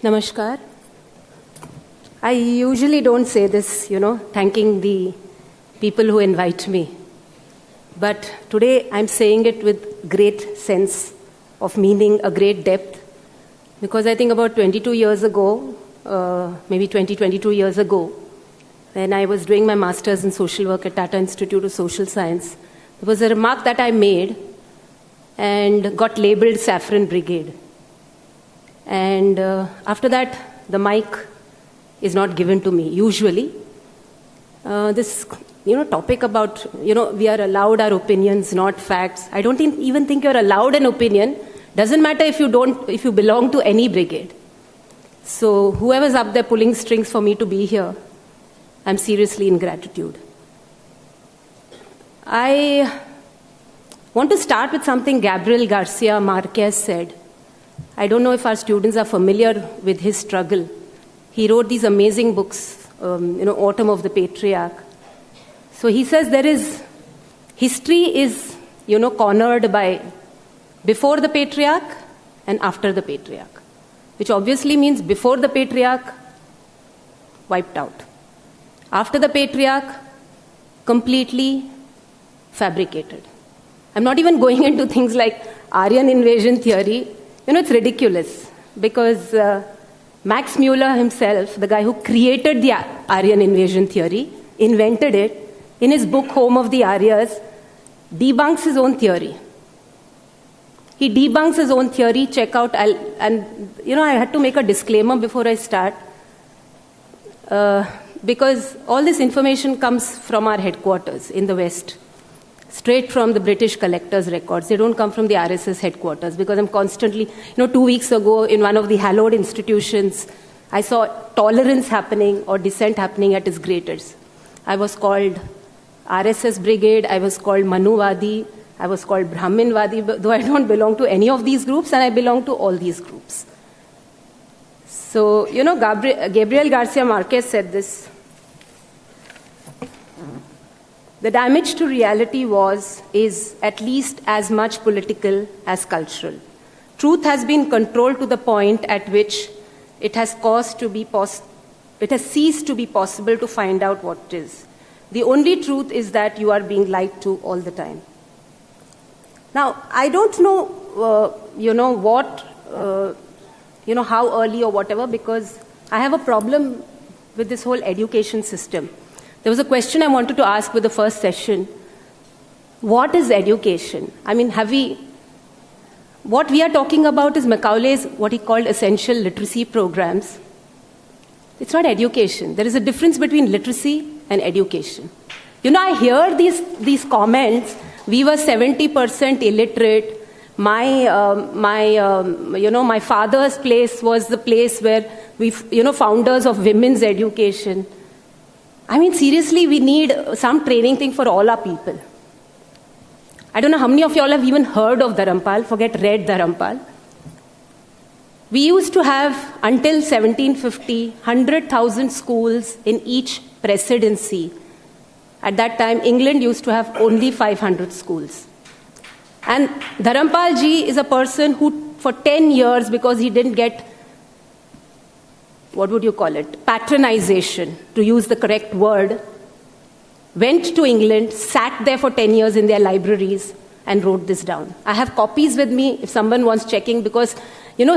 Namaskar. I usually don't say this, thanking the people who invite me. But today I'm saying it with great sense of meaning, a great depth. Because I think about 22 years ago, maybe 22 years ago, when I was doing my master's in social work at Tata Institute of Social Science, there was a remark that I made and got labeled Saffron Brigade. And after that, the mic is not given to me, usually. This topic about, we are allowed our opinions, not facts. I don't even think you're allowed an opinion. Doesn't matter if you belong to any brigade. So whoever's up there pulling strings for me to be here, I'm seriously in gratitude. I want to start with something Gabriel Garcia Marquez said. I don't know if our students are familiar with his struggle. He wrote these amazing books, Autumn of the Patriarch. So he says history is, cornered by before the patriarch and after the patriarch, which obviously means before the patriarch, wiped out. After the patriarch, completely fabricated. I'm not even going into things like Aryan invasion theory. It's ridiculous because Max Muller himself, the guy who created the Aryan invasion theory, invented it, in his book Home of the Aryas, debunks his own theory. He debunks his own theory. Check out, I had to make a disclaimer before I start because all this information comes from our headquarters in the West, straight from the British collectors' records. They don't come from the RSS headquarters because I'm constantly, 2 weeks ago in one of the hallowed institutions, I saw tolerance happening or dissent happening at its greatest. I was called RSS Brigade, I was called Manuvadi, I was called Brahminvadi, though I don't belong to any of these groups, and I belong to all these groups. So, Gabriel Garcia Marquez said this. The damage to reality is at least as much political as cultural. Truth has been controlled to the point at which it has ceased to be possible to find out what it is. The only truth is that you are being lied to all the time. Now, I don't know, how early or whatever, because I have a problem with this whole education system. There was a question I wanted to ask with the first session. What is education? I mean, what we are talking about is Macaulay's, what he called essential literacy programs. It's not education. There is a difference between literacy and education. I hear these comments. We were 70% illiterate. My father's place was the place where founders of women's education. I mean, seriously, we need some training thing for all our people. I don't know how many of you all have even heard of Dharampal, read Dharampal. We used to have, until 1750, 100,000 schools in each presidency. At that time, England used to have only 500 schools. And Dharampal ji is a person who, for 10 years, because he didn't get, patronization, to use the correct word, went to England, sat there for 10 years in their libraries, and wrote this down. I have copies with me if someone wants checking, because,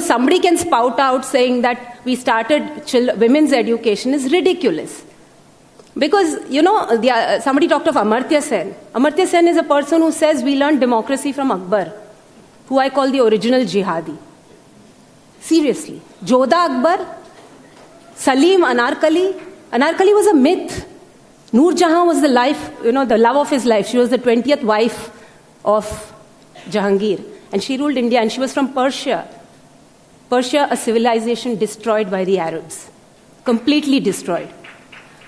somebody can spout out saying that we started women's education is ridiculous. Because, somebody talked of Amartya Sen. Amartya Sen is a person who says we learned democracy from Akbar, who I call the original jihadi. Seriously. Jodha Akbar, Salim Anarkali. Anarkali was a myth. Noor Jahan was the love of his life. She was the 20th wife of Jahangir. And she ruled India, and she was from Persia. Persia, a civilization destroyed by the Arabs. Completely destroyed.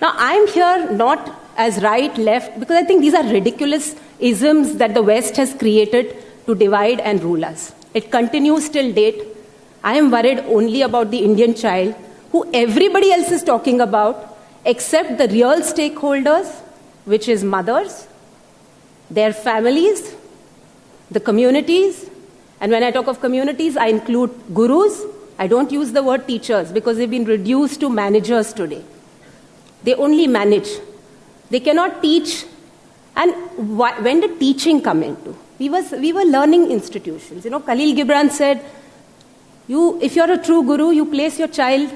Now, I'm here not as right, left, because I think these are ridiculous isms that the West has created to divide and rule us. It continues till date. I am worried only about the Indian child, who everybody else is talking about, except the real stakeholders, which is mothers, their families, the communities, and when I talk of communities, I include gurus, I don't use the word teachers because they've been reduced to managers today. They only manage. They cannot teach. And when did teaching come into? We were learning institutions. Khalil Gibran said, if you're a true guru, you place your child,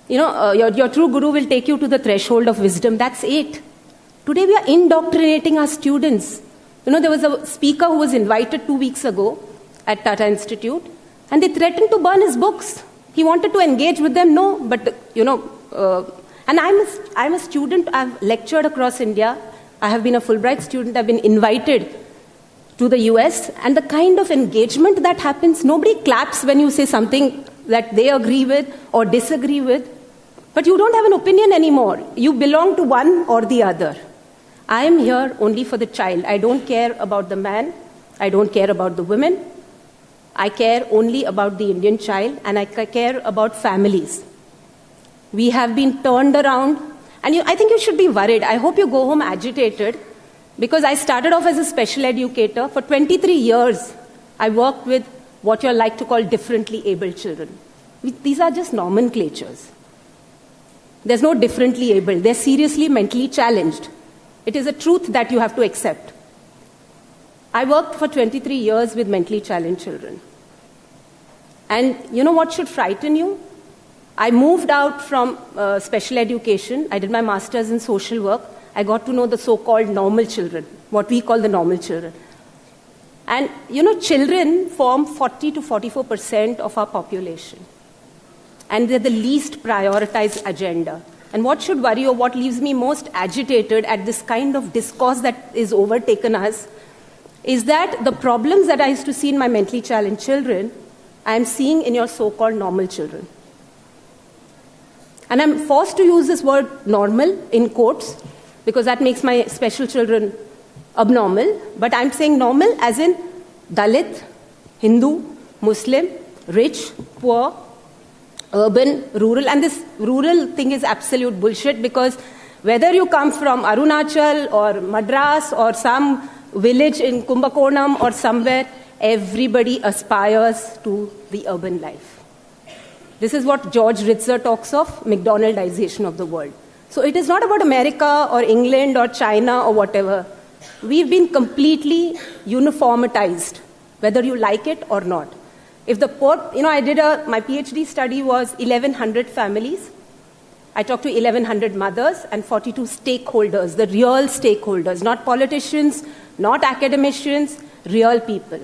your true guru will take you to the threshold of wisdom. That's it. Today we are indoctrinating our students. There was a speaker who was invited 2 weeks ago at Tata Institute, and they threatened to burn his books. He wanted to engage with them, no, but, and I'm a student. I've lectured across India. I have been a Fulbright student. I've been invited to the US, and the kind of engagement that happens, nobody claps when you say something that they agree with or disagree with, but you don't have an opinion anymore. You belong to one or the other. I am here only for the child. I don't care about the man. I don't care about the women. I care only about the Indian child, and I care about families. We have been turned around, and I think you should be worried. I hope you go home agitated, because I started off as a special educator. For 23 years, I worked with what you like to call differently abled children. These are just nomenclatures. There's no differently abled. They're seriously mentally challenged. It is a truth that you have to accept. I worked for 23 years with mentally challenged children. And you know what should frighten you? I moved out from special education. I did my master's in social work. I got to know the so-called normal children, what we call the normal children. And children form 40 to 44% of our population. And they're the least prioritized agenda. And what should worry, or what leaves me most agitated at this kind of discourse that is overtaken us, is that the problems that I used to see in my mentally challenged children, I am seeing in your so-called normal children. And I'm forced to use this word normal in quotes, because that makes my special children abnormal. But I'm saying normal as in Dalit, Hindu, Muslim, rich, poor, urban, rural. And this rural thing is absolute bullshit, because whether you come from Arunachal or Madras or some village in Kumbakonam or somewhere, everybody aspires to the urban life. This is what George Ritzer talks of, McDonaldization of the world. So it is not about America or England or China or whatever. We've been completely uniformitized, whether you like it or not. If the poor, my PhD study was 1,100 families. I talked to 1,100 mothers and 42 stakeholders, the real stakeholders, not politicians, not academicians, real people,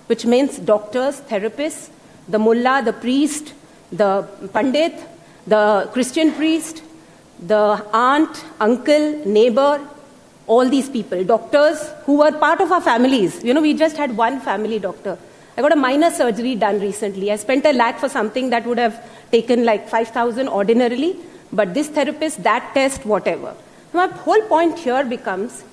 which means doctors, therapists, the mullah, the priest, the pandit, the Christian priest, the aunt, uncle, neighbor, all these people, doctors who were part of our families. We just had one family doctor. I got a minor surgery done recently. I spent $1 lakh for something that would have taken like 5,000 ordinarily, but this therapist, that test, whatever. My whole point here becomes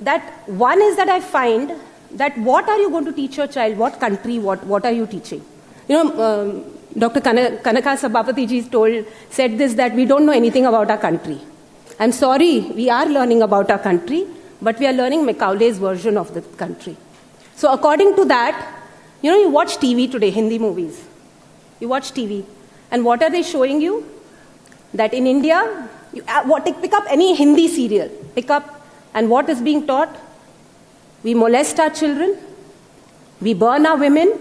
that one is that I find that what are you going to teach your child? What country? What are you teaching? Dr. Kanaka Sabapatiji said this, that we don't know anything about our country. I'm sorry, we are learning about our country, but we are learning Macaulay's version of the country. So according to that, you watch TV today, Hindi movies. You watch TV. And what are they showing you? That in India, pick up any Hindi serial. Pick up, and what is being taught? We molest our children. We burn our women.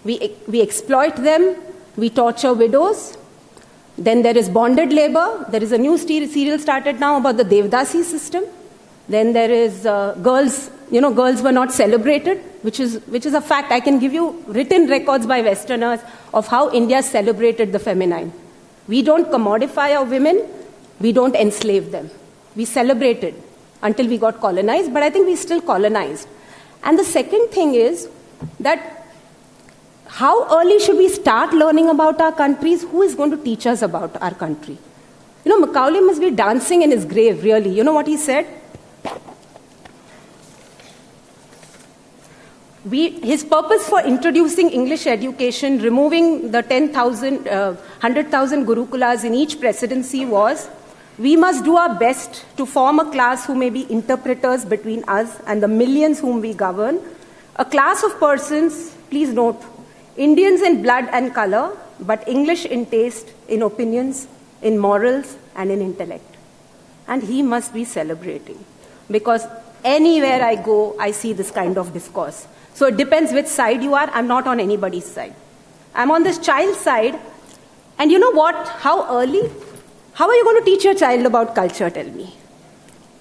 We exploit them. We torture widows. Then there is bonded labor. There is a new serial started now about the Devdasi system. Then there is girls. Girls were not celebrated, which is a fact. I can give you written records by Westerners of how India celebrated the feminine. We don't commodify our women. We don't enslave them. We celebrated until we got colonized, but I think we still colonized. And the second thing is that how early should we start learning about our countries? Who is going to teach us about our country? Macaulay must be dancing in his grave, really. You know what he said? His purpose for introducing English education, removing the 100,000 Gurukulas in each presidency was, we must do our best to form a class who may be interpreters between us and the millions whom we govern. A class of persons, please note, Indians in blood and color, but English in taste, in opinions, in morals, and in intellect. And he must be celebrating. Because anywhere I go, I see this kind of discourse. So it depends which side you are. I'm not on anybody's side. I'm on this child's side. And you know what? How early? How are you going to teach your child about culture, tell me?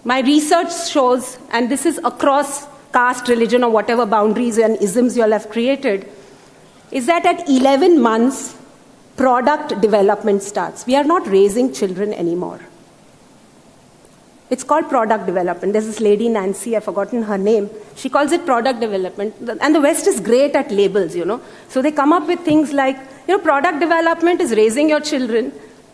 My research shows, and this is across caste, religion, or whatever boundaries and isms you all have created, is that at 11 months, product development starts. We are not raising children anymore. It's called product development. There's this lady, Nancy, I've forgotten her name. She calls it product development. And the West is great at labels, you know. So they come up with things like, you know, product development is raising your children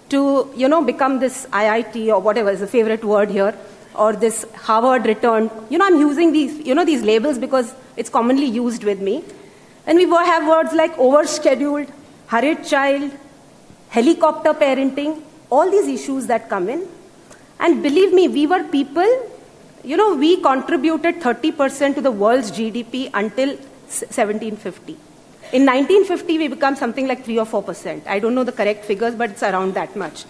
to, you know, become this IIT or whatever is the favorite word here, or this Harvard returned. You know, I'm using these, you know, these labels because it's commonly used with me. And we have words like overscheduled, hurried child, helicopter parenting, all these issues that come in. And believe me, we were people, you know, we contributed 30% to the world's GDP until 1750. In 1950, we become something like 3 or 4%. I don't know the correct figures, but it's around that much.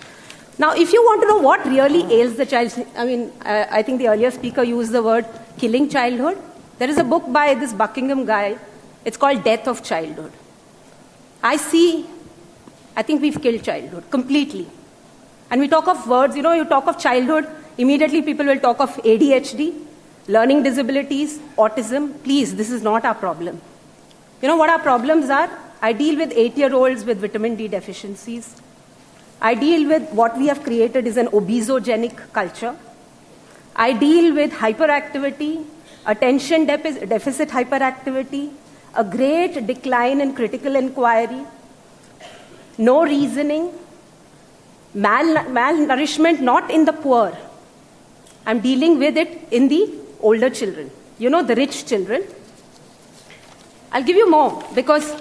Now, if you want to know what really ails the child, I mean, I think the earlier speaker used the word killing childhood. There is a book by this Buckingham guy. It's called Death of Childhood. I think we've killed childhood completely. And we talk of words, you know, you talk of childhood, immediately people will talk of ADHD, learning disabilities, autism. Please, this is not our problem. You know what our problems are? I deal with 8-year-olds with vitamin D deficiencies. I deal with what we have created is an obesogenic culture. I deal with hyperactivity, attention deficit hyperactivity, a great decline in critical inquiry, no reasoning, malnourishment not in the poor. I'm dealing with it in the older children, you know, the rich children. I'll give you more because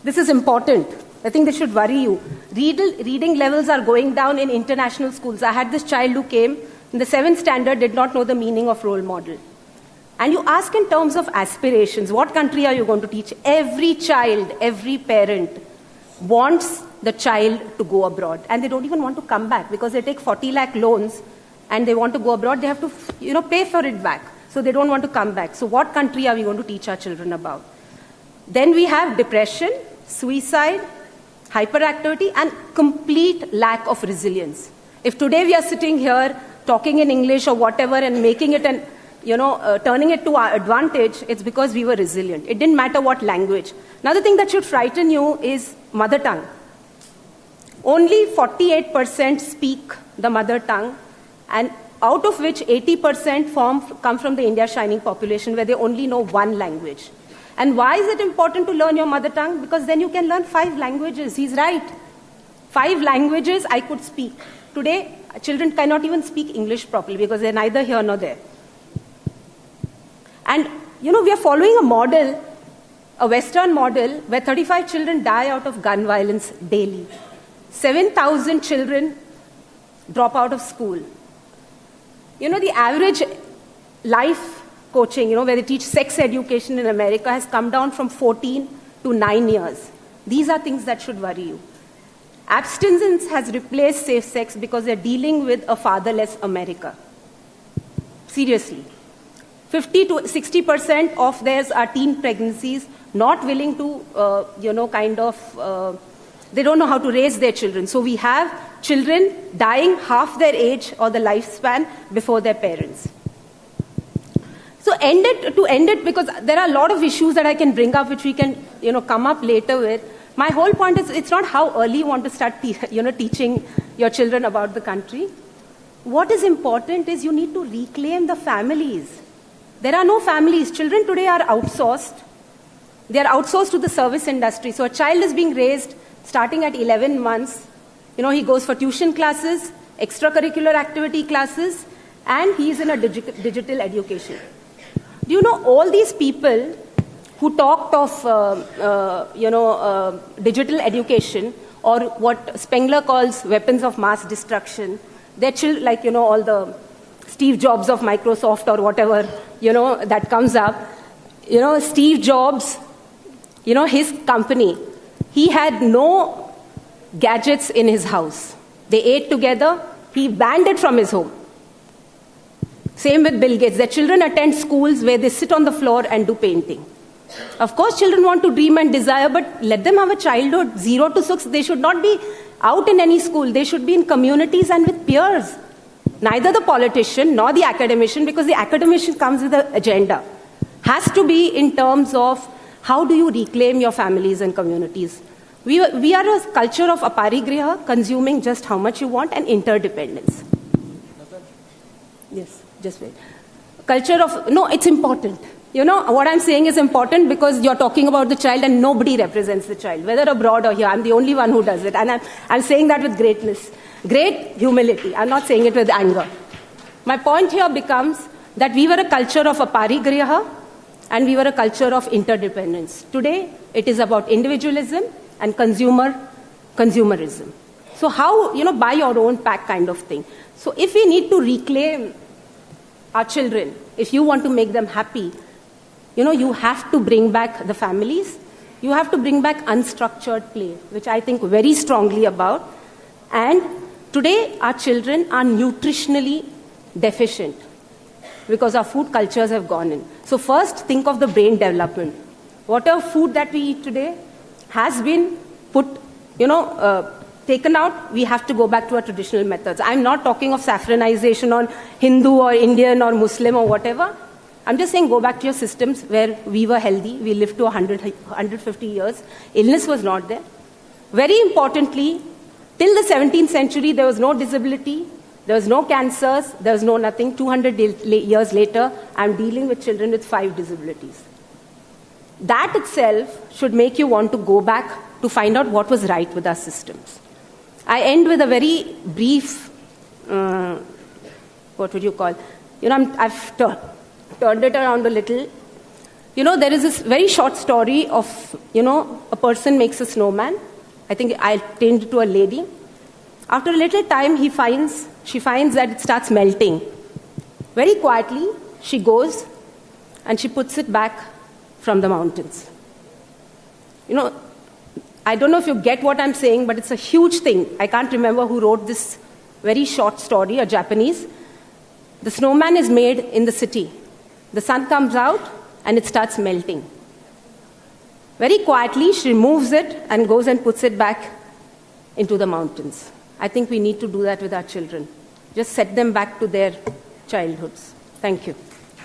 this is important. I think this should worry you. Reading levels are going down in international schools. I had this child who came in the 7th standard, did not know the meaning of role model. And you ask in terms of aspirations, what country are you going to teach? Every child, every parent wants the child to go abroad. And they don't even want to come back because they take 40 lakh loans and they want to go abroad. They have to, you know, pay for it back. So they don't want to come back. So what country are we going to teach our children about? Then we have depression, suicide, hyperactivity, and complete lack of resilience. If today we are sitting here talking in English or whatever and making it and, you know, turning it to our advantage, it's because we were resilient. It didn't matter what language. Another thing that should frighten you is mother tongue. Only 48% speak the mother tongue, and out of which 80% come from the India Shining population, where they only know one language. And why is it important to learn your mother tongue? Because then you can learn 5 languages. He's right. 5 languages I could speak. Today, children cannot even speak English properly because they're neither here nor there. And, you know, we are following a model, a Western model, where 35 children die out of gun violence daily. 7,000 children drop out of school. You know, the average life coaching, you know, where they teach sex education in America has come down from 14 to 9 years. These are things that should worry you. Abstinence has replaced safe sex because they're dealing with a fatherless America. Seriously. 50 to 60% of theirs are teen pregnancies, not willing to, they don't know how to raise their children. So we have children dying half their age or the lifespan before their parents. So to end it, because there are a lot of issues that I can bring up which we can, you know, come up later with. My whole point is it's not how early you want to start teaching your children about the country. What is important is you need to reclaim the families. There are no families. Children today are outsourced. They are outsourced to the service industry. So a child is being raised starting at 11 months. You know, he goes for tuition classes, extracurricular activity classes, and he is in a digital education. Do you know all these people who talked of, digital education, or what Spengler calls weapons of mass destruction? They're like, you know, all the Steve Jobs of Microsoft or whatever, you know, that comes up. You know, Steve Jobs, you know, his company, He had no gadgets in his house. They ate together. He banned it from his home. Same with Bill Gates. Their children attend schools where they sit on the floor and do painting. Of course, children want to dream and desire, but let them have a childhood. 0 to 6, they should not be out in any school. They should be in communities and with peers. Neither the politician nor the academician, because the academician comes with an agenda. Has to be in terms of how do you reclaim your families and communities. We are a culture of aparigriha, consuming just how much you want, and interdependence. Yes, just wait. Culture of, no, it's important. You know, what I'm saying is important because you're talking about the child and nobody represents the child, whether abroad or here. I'm the only one who does it. And I'm saying that with greatness, great humility. I'm not saying it with anger. My point here becomes that we were a culture of aparigriha and we were a culture of interdependence. Today, it is about individualism and consumerism. So how, buy your own pack kind of thing. So if we need to reclaim our children, if you want to make them happy, you have to bring back the families. You have to bring back unstructured play, which I think very strongly about. And today, our children are nutritionally deficient because our food cultures have gone in. So first, think of the brain development. Whatever food that we eat today has been put, taken out. We have to go back to our traditional methods. I'm not talking of saffronization on Hindu or Indian or Muslim or whatever. I'm just saying go back to your systems where we were healthy. We lived to 150 years. Illness was not there. Very importantly, till the 17th century, there was no disability. There was no cancers. There was no nothing. 200 years later, I'm dealing with children with 5 disabilities. That itself should make you want to go back to find out what was right with our systems. I end with a very brief, what would you call? I've turned it around a little. There is this very short story of, a person makes a snowman. I think I changed it to a lady. After a little time, she finds that it starts melting. Very quietly, she goes and she puts it back from the mountains. I don't know if you get what I'm saying, but it's a huge thing. I can't remember who wrote this very short story, a Japanese. The snowman is made in the city. The sun comes out and it starts melting. Very quietly, she removes it and goes and puts it back into the mountains. I think we need to do that with our children. Just set them back to their childhoods. Thank you.